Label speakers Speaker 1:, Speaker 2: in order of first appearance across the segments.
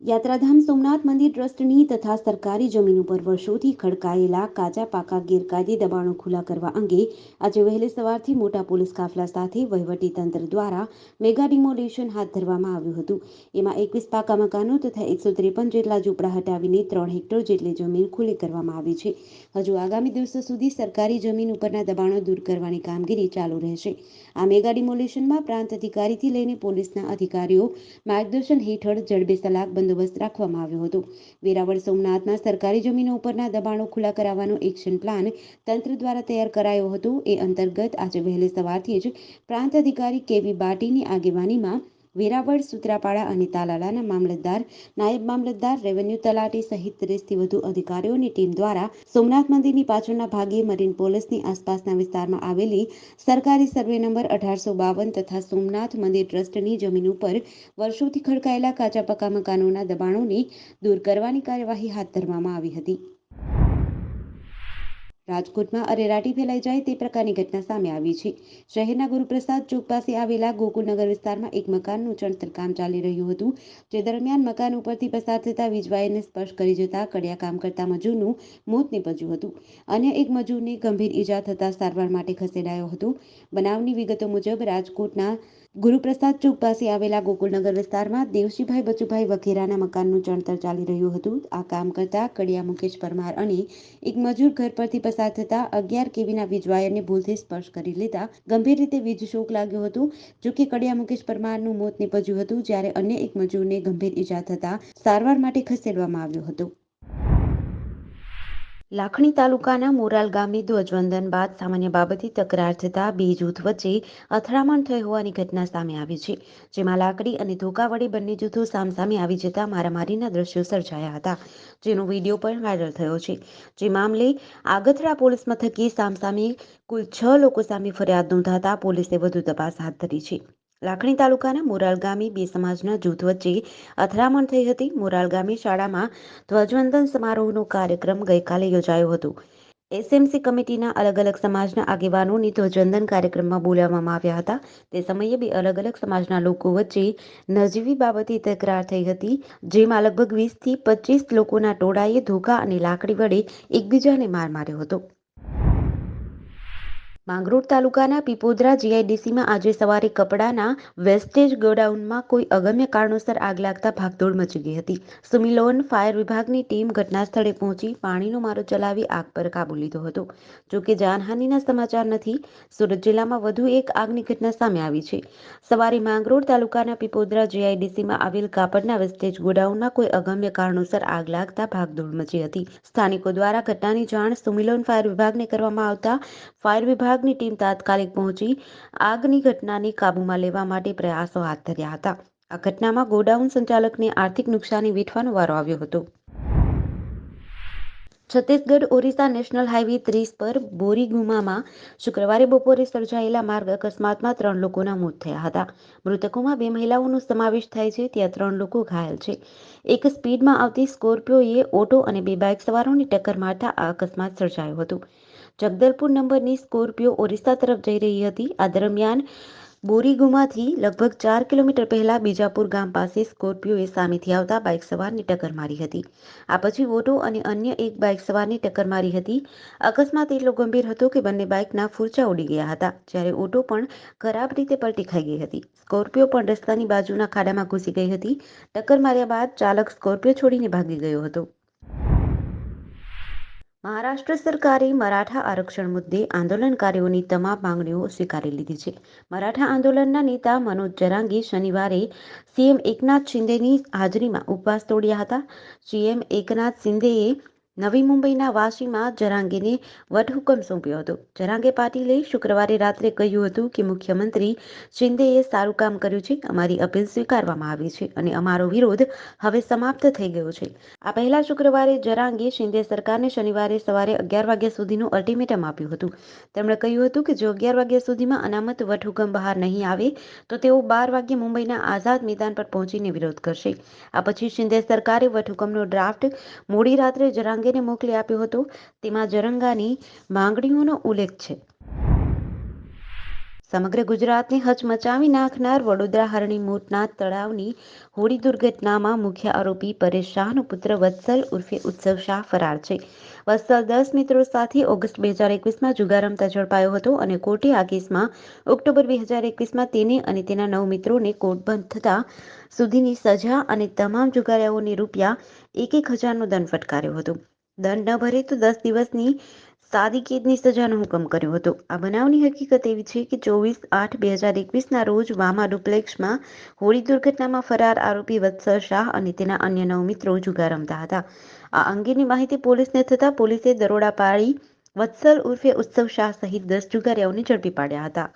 Speaker 1: યાત્રાધામ સોમનાથ મંદિર ટ્રસ્ટની તથા સરકારી જમીન ઉપર વર્ષોથી ખડકાયેલા કાચા પાકા ગેરકાયદે દબાણો ખુલ્લા કરવા અંગે આજે વહેલી સવારથી મોટા પોલીસ કાફલા સાથે વહીવટીતંત્ર દ્વારા મેગા ડિમોલિશન હાથ ધરવામાં આવ્યું હતું. એમાં 21 પાકા મકાનો તથા 153 જેટલા ઝૂંપડા હટાવીને 3 હેક્ટર જેટલી જમીન ખુલ્લી કરવામાં આવી છે. હજુ આગામી દિવસો સુધી સરકારી જમીન ઉપરના દબાણો દૂર કરવાની કામગીરી ચાલુ રહેશે. આ મેગા ડિમોલિશનમાં પ્રાંત અધિકારીથી લઈને પોલીસના અધિકારીઓ માર્ગદર્શન હેઠળ જડબે સલાક બંદોબસ્ત રાખવામાં આવ્યો હતો. વેરાવળ સોમનાથના સરકારી જમીનો ઉપરના દબાણો ખુલ્લા કરાવવાનો એક્શન પ્લાન તંત્ર દ્વારા તૈયાર કરાયો હતો. એ અંતર્ગત આજે વહેલી સવારથી જ પ્રાંત અધિકારી કેવી બાટીની આગેવાનીમાં વેરાવળ, સૂત્રાપાડા અને તાલાલાના મામલતદાર, નાયબ મામલતદાર, રેવન્યુ તલાટી સહિત 30થી વધુ અધિકારીઓની ટીમ દ્વારા સોમનાથ મંદિરની પાછળના ભાગે મરીન પોલીસની આસપાસના વિસ્તારમાં આવેલી સરકારી સર્વે નંબર 1852 તથા સોમનાથ મંદિર ટ્રસ્ટની જમીન ઉપર વર્ષોથી ખડકાયેલા કાચા પાકા મકાનોના દબાણોને દૂર કરવાની કાર્યવાહી હાથ ધરવામાં આવી હતી. રાજકોટમાં અરેરાટી ફેલાઈ જાય તે પ્રકારની ઘટના સામે આવી છે. શહેરના ગુરુપ્રસાદ ચોક પાસે આવેલા ગોકુલનગર વિસ્તારમાં એક મકાનનું ચણતર કામ ચાલી રહ્યું હતું. જે દરમિયાન મકાન ઉપરથી પસાર થતા વીજવાયરને સ્પર્શ કરી જતા કડિયા કામ કરતા મજૂરનું મોત નીપજ્યું હતું. અન્ય એક મજૂરને ગંભીર ઈજા થતા સારવાર માટે ખસેડાયો હતો. બનાવની વિગતો મુજબ રાજકોટના ગુરુપ્રસાદ ચોક પાસે આવેલા ગોકુલનગર વિસ્તારમાં દેવશીભાઈ બચુભાઈ વઘેરાના મકાનનું ચણતર ચાલી રહ્યું હતું. આ કામ કરતા કડિયા મુકેશ પરમાર અને એક મજૂર ઘર પરથી પસાર થતા 11 કેવીના વીજવાયરને ભૂલથી સ્પર્શ કરી લેતા ગંભીર રીતે વીજ શોક લાગ્યો હતો. જોકે કડિયા મુકેશ પરમારનું મોત નીપજ્યું હતું, જ્યારે અન્ય એક મજૂરને ગંભીર ઈજા થતા સારવાર માટે ખસેડવામાં આવ્યો હતો. લાખણી તાલુકાના મોરાલ ગામે ધ્વજવંદન બાદ સામાન્ય બાબતે તકરાર થતા બે જૂથ વચ્ચે અથડામણ થઈ હોવાની ઘટના સામે આવી છે. જેમાં લાકડી અને ધોકા વડે બંને જૂથો સામસામે આવી જતા મારામારીના દ્રશ્યો સર્જાયા હતા, જેનો વિડીયો પણ વાયરલ થયો છે. જે મામલે આગથડા પોલીસ મથકે સામસામે કુલ 6 લોકો સામે ફરિયાદ નોંધાતા પોલીસે વધુ તપાસ હાથ ધરી છે. લાખણી તાલુકાના મોરાલ ગામે બે સમાજના જૂથ વચ્ચે અથડામણ થઈ હતી. મોરાલ ગામે શાળામાં ધ્વજવંદન સમારોહનો કાર્યક્રમ ગઈકાલે યોજાયો હતો. એસએમસી કમિટીના અલગ અલગ સમાજના આગેવાનોને ધ્વજવંદન કાર્યક્રમમાં બોલાવવામાં આવ્યા હતા. તે સમયે બે અલગ અલગ સમાજના લોકો વચ્ચે નજીવી બાબતે તકરાર થઈ હતી, જેમાં લગભગ 20થી 25 લોકોના ટોળાએ ધોકા અને લાકડી વડે એકબીજાને માર માર્યો હતો. માંગરોળ તાલુકાના પીપોદરા જીઆઈડીસીમાં આજે સવારે કપડાના વેસ્ટેજ ગોડાઉનમાં કોઈ અગમ્ય કારણોસર આગ લાગતા ભાગદોડ મચી ગઈ હતી. સુમિલોન ફાયર વિભાગની ટીમ ઘટના સ્થળે પહોંચી પાણીનો મારો ચલાવી આગ પર કાબૂ લીધો હતો. જોકે જાનહાનિના સમાચાર નથી. સુરત જિલ્લામાં વધુ એક આગની ઘટના સામે આવી છે. સવારે માંગરોળ તાલુકાના પીપોદરા જીઆઈડીસીમાં આવેલ કાપડના વેસ્ટેજ ગોડાઉનમાં કોઈ અગમ્ય કારણોસર આગ લાગતા ભાગદોડ મચી હતી. સ્થાનિકો દ્વારા ઘટનાની જાણ સુમિલોન ફાયર વિભાગને કરવામાં આવતા ફાયર વિભાગની ટીમ તાત્કાલિક પહોંચી આગની ઘટનાને કાબૂમાં લેવા માટે પ્રયાસો હાથ ધર્યા હતા. આ ઘટનામાં ગોડાઉન સંચાલકને આર્થિક નુકસાની વેઠવાનો વારો આવ્યો હતો. છત્તીસગઢ ઓરિસ્સા નેશનલ હાઈવે 30 પર બોરીગુમામાં શુક્રવારે બપોરે સર્જાયેલા માર્ગ અકસ્માતમાં 3 લોકોના મોત થયા હતા. મૃતકોમાં 2 મહિલાઓનો સમાવેશ થાય છે, ત્યાં 3 લોકો ઘાયલ છે. એક સ્પીડમાં આવતી સ્કોર્પિયોએ ઓટો અને 2 બાઇક સવારોને ટક્કર મારતા આ અકસ્માત સર્જાયો હતો. જગદલપુર નંબરની સ્કોર્પિયો ઓરિસ્સા તરફ જઈ રહી હતી. આ દરમિયાન બોરીગુમાથી લગભગ 4 કિલોમીટર પહેલા બીજાપુર ગામ પાસે સ્કોર્પિયોએ સામેથી આવતા બાઇક સવારને ટક્કર મારી હતી. આ પછી ઓટો અને અન્ય એક બાઇક સવારને ટક્કર મારી હતી. અકસ્માત એટલો ગંભીર હતો કે બંને બાઇકના ફૂરચા ઉડી ગયા હતા, જ્યારે ઓટો પણ ખરાબ રીતે પલટી ખાઈ ગઈ હતી. સ્કોર્પિયો પણ રસ્તાની બાજુના ખાડામાં ઘૂસી ગઈ હતી. ટક્કર માર્યા બાદ ચાલક સ્કોર્પિયો છોડીને ભાગી ગયો હતો. મહારાષ્ટ્ર સરકારે મરાઠા આરક્ષણ મુદ્દે આંદોલનકારીઓની તમામ માંગણીઓ સ્વીકારી લીધી છે. મરાઠા આંદોલનના નેતા મનોજ જરાંગે શનિવારે સીએમ એકનાથ શિંદેની હાજરીમાં ઉપવાસ તોડ્યા હતા. સીએમ એકનાથ શિંદેએ નવી મુંબઈના વાશીમાં જરાંગેને વટહુકમ સોંપ્યો હતો. જરાંગે પાટીલે શુક્રવારે રાત્રે કહ્યું હતું કે મુખ્યમંત્રી શિંદેએ સારું કામ કર્યું છે, અમારી અપીલ સ્વીકારવામાં આવી છે અને અમારો વિરોધ હવે સમાપ્ત થઈ ગયો છે. આ પહેલા શુક્રવારે જરાંગે શિંદે સરકારને શનિવારે સવારે 11 વાગ્યા સુધીનું અલ્ટિમેટમ આપ્યું હતું. તેમણે કહ્યું હતું કે જો 11 વાગ્યા સુધીમાં અનામત વટહુકમ બહાર નહીં આવે તો તેઓ 12 વાગ્યે મુંબઈના આઝાદ મેદાન પર પહોંચીને વિરોધ કરશે. આ પછી શિંદે સરકારે વટહુકમનો ડ્રાફ્ટ મોડી રાત્રે જરાંગેને મોકલી આપ્યો હતો. તેમાં જરંગાની માંગણીઓનો ઉલ્લેખ છે. સમગ્ર ગુજરાતને હચમચાવી નાખનાર વડોદરા હરણી મોટના તળાવની હોળી દુર્ઘટનામાં મુખ્ય આરોપી પરેશ શાહનો પુત્ર વત્સલ ઉર્ફે ઉત્સવ શાહ ફરાર છે. વત્સલ 10 મિત્રો સાથે ઓગસ્ટ 2021માં જુગાર રમતા ઝડપાયો હતો અને કોર્ટે આ કેસમાં ઓક્ટોબર 2021માં તેને અને તેના 9 મિત્રોને કોર્ટ બંધ થતા સુધીની સજા અને તમામ જુગારીઓને ₹1,000નો દંડ ફટકાર્યો હતો. દંડ ન ભરે તો 10 દિવસની સાદી કેદની સજાનો હુકમ કર્યો હતો. આ બનાવની હકીકત એવી છે કે 24/8/2021ના રોજ વામા ડુપ્લેક્સમાં હોળી દુર્ઘટનામાં ફરાર આરોપી વત્સલ શાહ અને તેના અન્ય 9 મિત્રો જુગાર રમતા હતા. આ અંગેની માહિતી પોલીસને થતાં પોલીસે દરોડા પાડી વત્સલ ઉર્ફે ઉત્સવ શાહ સહિત 10 જુગારીઓને ઝડપી પાડ્યા હતા.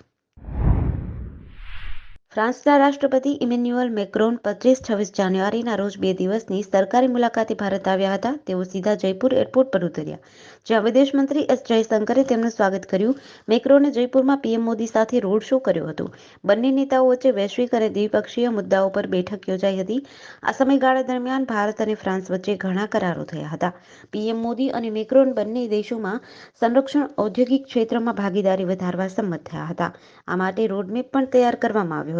Speaker 1: ફ્રાન્સના રાષ્ટ્રપતિ ઇમેન્યુઅલ મેક્રોન 25-26 જાન્યુઆરીના રોજ 2 દિવસની સરકારી મુલાકાતે ભારત આવ્યા હતા. તેઓ સીધા જયપુર એરપોર્ટ પર ઉતર્યા, જ્યાં વિદેશ મંત્રી એસ જયશંકરે તેમનું સ્વાગત કર્યું. મેક્રોને જયપુરમાં પીએમ મોદી સાથે રોડ શો કર્યો હતો. બંને નેતાઓ વચ્ચે વૈશ્વિક અને દ્વિપક્ષીય મુદ્દાઓ પર બેઠક યોજાઈ હતી. આ સમયગાળા દરમિયાન ભારત અને ફ્રાન્સ વચ્ચે ઘણા કરારો થયા હતા. પીએમ મોદી અને મેક્રોન બંને દેશોમાં સંરક્ષણ ઔદ્યોગિક ક્ષેત્રમાં ભાગીદારી વધારવા સંમત થયા હતા. આ માટે રોડમેપ પણ તૈયાર કરવામાં આવ્યો હતો.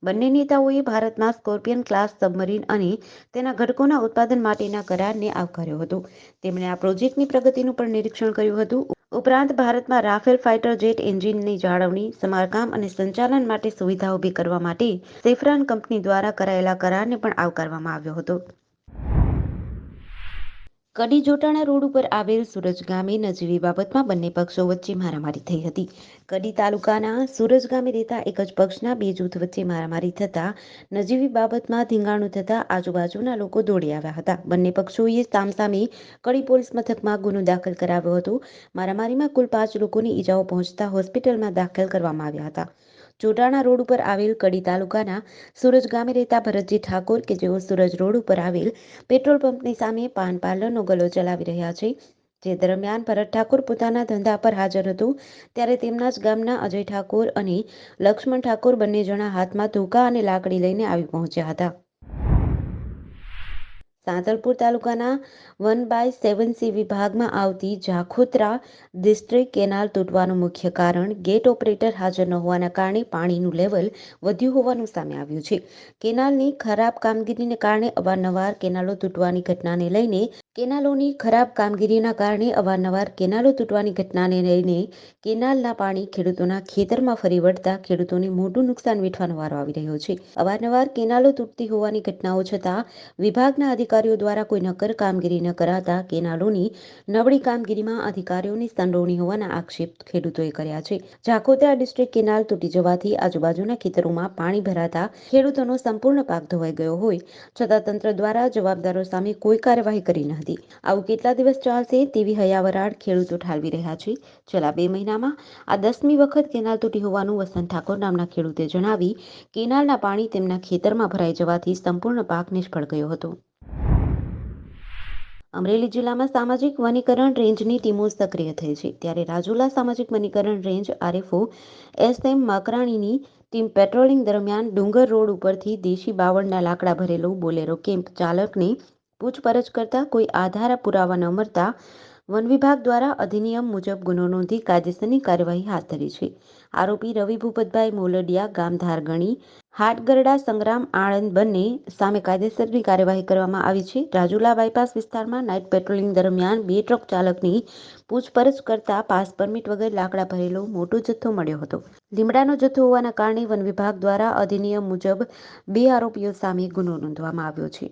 Speaker 1: બંને નેતાઓએ ભારતમાં સ્કોર્પિયન ક્લાસ સબમરીન અને તેના ઘટકોના ઉત્પાદન માટેના કરારને આવકાર્યો હતો. તેમણે આ પ્રોજેક્ટની પ્રગતિનું પણ નિરીક્ષણ કર્યું હતું. ઉપરાંત ભારતમાં રાફેલ ફાઇટર જેટ એન્જિનની જાળવણી, સમારકામ અને સંચાલન માટે સુવિધા ઊભી કરવા માટે સેફ્રાન કંપની દ્વારા કરાયેલા કરારને પણ આવકારવામાં આવ્યો હતો. કડી જોટાણા રોડ ઉપર આવેલ સુરજ ગામે નજીવી બાબતમાં બંને પક્ષો વચ્ચે મારામારી થઈ હતી. કડી તાલુકાના સુરજ ગામે રહેતા એક જ પક્ષના બે જૂથ વચ્ચે મારામારી થતા નજીવી બાબતમાં ધીંગાણું થતા આજુબાજુના લોકો દોડી આવ્યા હતા. બંને પક્ષોએ સામસામે કડી પોલીસ મથકમાં ગુનો દાખલ કરાવ્યો હતો. મારામારીમાં કુલ 5 લોકોને ઈજાઓ પહોંચતા હોસ્પિટલમાં દાખલ કરવામાં આવ્યા હતા. જોટાણા રોડ ઉપર આવેલ કડી તાલુકાના સુરજ ગામે રહેતા ભરતજી ઠાકોર કે જેઓ સુરજ રોડ ઉપર આવેલ પેટ્રોલ પંપની સામે પાન પાર્લરનો ગલ્લો ચલાવી રહ્યા છે. જે દરમિયાન ભરત ઠાકોર પોતાના ધંધા પર હાજર હતો, ત્યારે તેમના જ ગામના અજય ઠાકોર અને લક્ષ્મણ ઠાકોર બંને જણા હાથમાં ધોકા અને લાકડી લઈને આવી પહોંચ્યા હતા. સાંતલપુર તાલુકાના 1/7C વિભાગમાં આવતી જાખોત્રા ડિસ્ટ્રિક્ટ કેનાલ તૂટવાનું મુખ્ય કારણ ગેટ ઓપરેટર હાજર ન હોવાના કારણે પાણીનું લેવલ વધ્યું હોવાનું સામે આવ્યું છે. કેનાલની ખરાબ કામગીરીને કારણે અવારનવાર કેનાલો તૂટવાની ઘટનાને લઈને કેનાલના પાણી ખેડૂતોના ખેતરમાં ફરી વળતા ખેડૂતોને મોટું નુકસાન વેઠવાનો વારો આવી રહ્યો છે. અવારનવાર કેનાલો તૂટતી હોવાની ઘટનાઓ છતાં વિભાગના અધિકારીઓ દ્વારા કોઈ નક્કર કામગીરી ન કરાતા કેનાલોની નબળી કામગીરીમાં અધિકારીઓની સંડોવણી હોવાના આક્ષેપ ખેડૂતોએ કર્યા છે. જાખોત્રા ડિસ્ટ્રિક્ટ કેનાલ તૂટી જવાથી આજુબાજુના ખેતરોમાં પાણી ભરાતા ખેડૂતોનો સંપૂર્ણ પાક ધોવાઈ ગયો હોય છતાં તંત્ર દ્વારા જવાબદારો સામે કોઈ કાર્યવાહી કરી ન હતી. આવું કેટલા દિવસ ચાલશે તેવી હૈયાવરાળ ખેડૂતો ઠાલવી રહ્યા છે. છેલ્લા 2 મહિનામાં આ 10મી વખત કેનાલ તૂટી હોવાનું વસંત ઠાકોર નામના ખેડૂતે જણાવી, કેનાલના પાણી તેમના ખેતરમાં ભરાઈ જવાથી સંપૂર્ણ પાક નિષ્ફળ ગયો હતો. અમરેલી જિલ્લામાં સામાજિક વનીકરણ રેન્જની ટીમો સક્રિય થઈ છે. ત્યારે રાજુલા સામાજિક વનીકરણ રેન્જ આરએફઓ એસએમ માકરાણીની ટીમ પેટ્રોલિંગ દરમિયાન ડુંગર રોડ ઉપરથી દેશી બાવળના લાકડા ભરેલો બોલેરો કેમ્પ ચાલકની પૂછપરછ કરતા કોઈ આધાર પુરાવા ન મળતા વન વિભાગ દ્વારા અધિનિયમ મુજબ ગુનો નોંધી કાયદેસરની કાર્યવાહી હાથ ધરી છે. આરોપી રવિ ભૂપતભાઈ મોલડિયા ગામ ધારગણી, હાટગરડા સંગ્રામ આણંદ બંને સામે કાયદેસરની કાર્યવાહી કરવામાં આવી છે. રાજુલા બાયપાસ વિસ્તારમાં નાઇટ પેટ્રોલિંગ દરમિયાન 2 ટ્રક ચાલકની પૂછપરછ કરતા પાસ પરમિટ વગર લાકડા ભરેલો મોટો જથ્થો મળ્યો હતો. લીમડાનો જથ્થો હોવાના કારણે વન વિભાગ દ્વારા અધિનિયમ મુજબ 2 આરોપીઓ સામે ગુનો નોંધવામાં આવ્યો છે.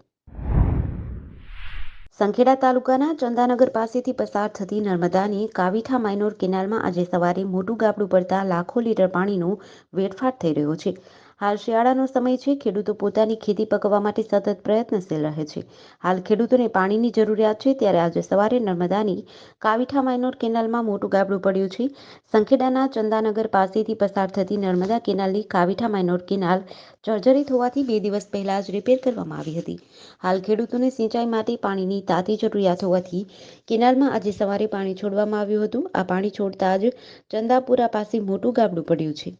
Speaker 1: સંખેડા તાલુકાના ચંદાનગર પાસેથી પસાર થતી નર્મદાની કાવીઠા માઇનોર કેનાલમાં આજે સવારે મોટું ગાબડું પડતા લાખો લીટર પાણીનો વેડફાટ થઈ રહ્યો છે. હાલ શિયાળાનો સમય છે. ખેડૂતો પોતાની ખેતી પકવવા માટે સતત પ્રયત્નશીલ રહે છે. હાલ ખેડૂતોને પાણીની જરૂરિયાત છે. ત્યારે આજે સવારે નર્મદાની કાવીઠા માઇનોર કેનાલમાં મોટું ગાબડું પડ્યું છે. સંખેડાના ચંદાનગર પાસેથી પસાર થતી નર્મદા કેનાલની કાવીઠા માઇનોર કેનાલ જર્જરિત હોવાથી 2 દિવસ પહેલા જ રિપેર કરવામાં આવી હતી. હાલ ખેડૂતોને સિંચાઈ માટે પાણીની તાતી જરૂરિયાત હોવાથી કેનાલમાં આજે સવારે પાણી છોડવામાં આવ્યું હતું. આ પાણી છોડતા જ ચંદાપુરા પાસે મોટું ગાબડું પડ્યું છે.